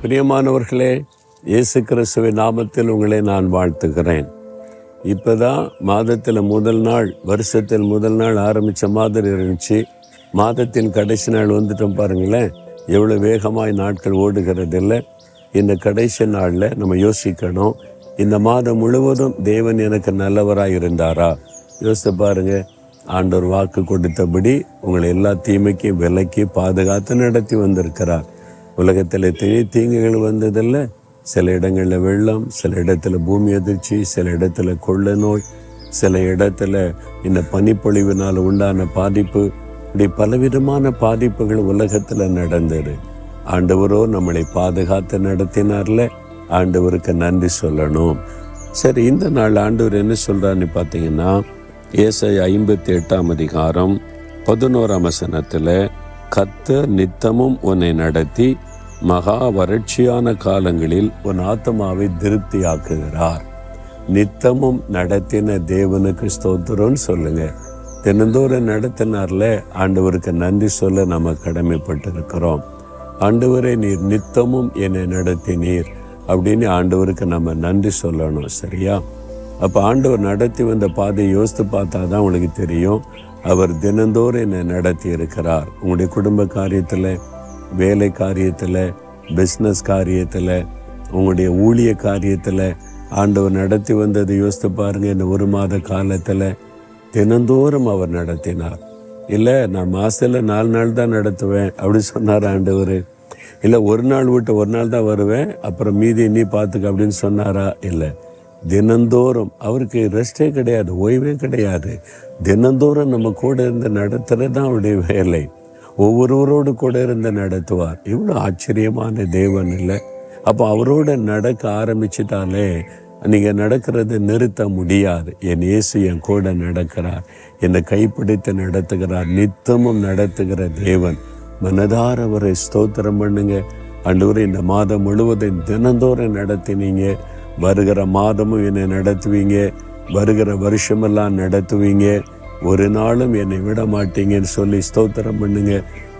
பிரியமானவர்களே, இயேசு கிறிஸ்துவின் நாமத்தில் உங்களை நான் வாழ்த்துகிறேன். இப்போதான் மாதத்தில் முதல் நாள், வருஷத்தில் முதல் நாள் ஆரம்பித்த மாதிரி இருந்துச்சு. மாதத்தின் கடைசி நாள் வந்துட்டோம் பாருங்களேன். எவ்வளோ வேகமாய் நாட்கள் ஓடுகிறது இல்லை. இந்த கடைசி நாளில் நம்ம யோசிக்கணும், இந்த மாதம் முழுவதும் தேவன் எனக்கு நல்லவராக இருந்தாரா? யோசித்து பாருங்க. ஆண்டவர் வாக்கு கொடுத்தபடி உங்களை எல்லா தீமைக்கும் விலக்கி பாதுகாத்து நடத்தி வந்திருக்கிறார். உலகத்தில் தீங்குகள் வந்ததில்லை. சில இடங்களில் வெள்ளம், சில இடத்துல பூமி அதிர்ச்சி, சில இடத்துல கொள்ளை நோய், சில இடத்துல இந்த பனிப்பொழிவினால் உண்டான பாதிப்பு, இப்படி பலவிதமான பாதிப்புகள் உலகத்தில் நடந்தது. ஆண்டவரோ நம்மளை பாதுகாத்து நடத்தினார்ல, ஆண்டவருக்கு நன்றி சொல்லணும். சரி, இந்த நாள் ஆண்டவர் என்ன சொல்றான்னு பார்த்தீங்கன்னா, ஏசாயா 58 அதிகாரம் 11 வசனத்தில், கர்த்தர் நித்தமும் உன்னை நடத்தி மகா வறட்சியான காலங்களில் உன் ஆத்மாவை திருப்தியாக்குகிறார். நித்தமும் நடத்தின தேவனுக்கு ஸ்தோத்திரம்னு சொல்லுங்க. தினந்தோறும் நடத்தினார்ல, ஆண்டவருக்கு நன்றி சொல்ல நம்ம கடமைப்பட்டு இருக்கிறோம். ஆண்டவரே, நீர் நித்தமும் என்னை நடத்தினீர் அப்படின்னு ஆண்டவருக்கு நம்ம நன்றி சொல்லணும். சரியா? அப்போ ஆண்டவர் நடத்தி வந்த பாதையை யோசித்து பார்த்தா தான் உங்களுக்கு தெரியும். அவர் தினந்தோறும் என்னை நடத்தி இருக்கிறார். உங்களுடைய குடும்ப காரியத்தில், வேலை காரியத்தில், பிஸ்னஸ் காரியத்தில், உங்களுடைய ஊழிய காரியத்தில் ஆண்டவர் நடத்தி வந்ததை யோசித்து பாருங்கள். இந்த ஒரு மாத காலத்தில் தினந்தோறும் அவர் நடத்தினார். இல்லை, நான் மாதத்தில் 4 நாள் தான் நடத்துவேன் அப்படி சொன்னார் ஆண்டவர். இல்லை, ஒரு நாள் விட்டு ஒரு நாள் தான் வருவேன், அப்புறம் மீதி நீ பார்த்துக்க அப்படின்னு சொன்னாரா? இல்லை, தினந்தோறும். அவருக்கு ரெஸ்டே கிடையாது, ஓய்வே கிடையாது. தினந்தோறும் நம்ம கூட இருந்து நடத்துறது தான் அவருடைய வேலை. ஒவ்வொருவரோடு கூட இருந்து நடத்துவார். இவ்வளோ ஆச்சரியமான தேவன் இல்லை? அப்போ அவரோட நடக்க ஆரம்பிச்சிட்டாலே நீங்கள் நடக்கிறது நிறுத்த முடியாது. என் இயேசு என் கூட நடக்கிறார், என்னை கைப்பிடித்து நடத்துகிறார், நித்தமும் நடத்துகிற தேவன். மனதார அவரை ஸ்தோத்திரம் பண்ணுங்க. ஆண்டவரே, இந்த மாதம் முழுவதும் தினந்தோறும் நடத்தினீங்க, வருகிற மாதமும் என்னை நடத்துவீங்க, வருகிற வருஷமெல்லாம் நடத்துவீங்க, ஒரு நாளும் என்னை விட மாட்டீங்கன்னு சொல்லி ஸ்தோத்திரம் பண்ணுங்க.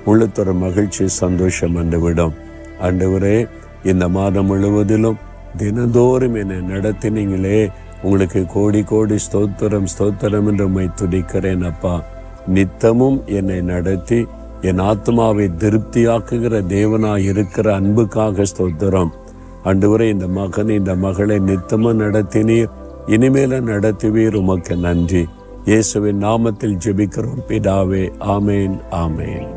உள்ளத்தோட மகிழ்ச்சி, சந்தோஷம் வந்துவிடும். ஆண்டவரே, இந்த மாதம் முழுவதிலும் தினந்தோறும் என்னை நடத்தினீங்களே, உங்களுக்கு கோடி கோடி ஸ்தோத்திரம் ஸ்தோத்திரம் என்று உம்மை துதிக்கிறேன் அப்பா. நித்தமும் என்னை நடத்தி என் ஆத்மாவை திருப்தியாக்குகிற தேவனாய் இருக்கிற அன்புக்காக ஸ்தோத்திரம். ஆண்டவரே, இந்த மகனை இந்த மகளை நித்தமும் நடத்தினீர், இனிமேல நடத்துவீர். உமக்கு நன்றி. இயேசுவின் நாமத்தில் ஜெபிக்கிறோம் பிதாவே. ஆமேன், ஆமேன்.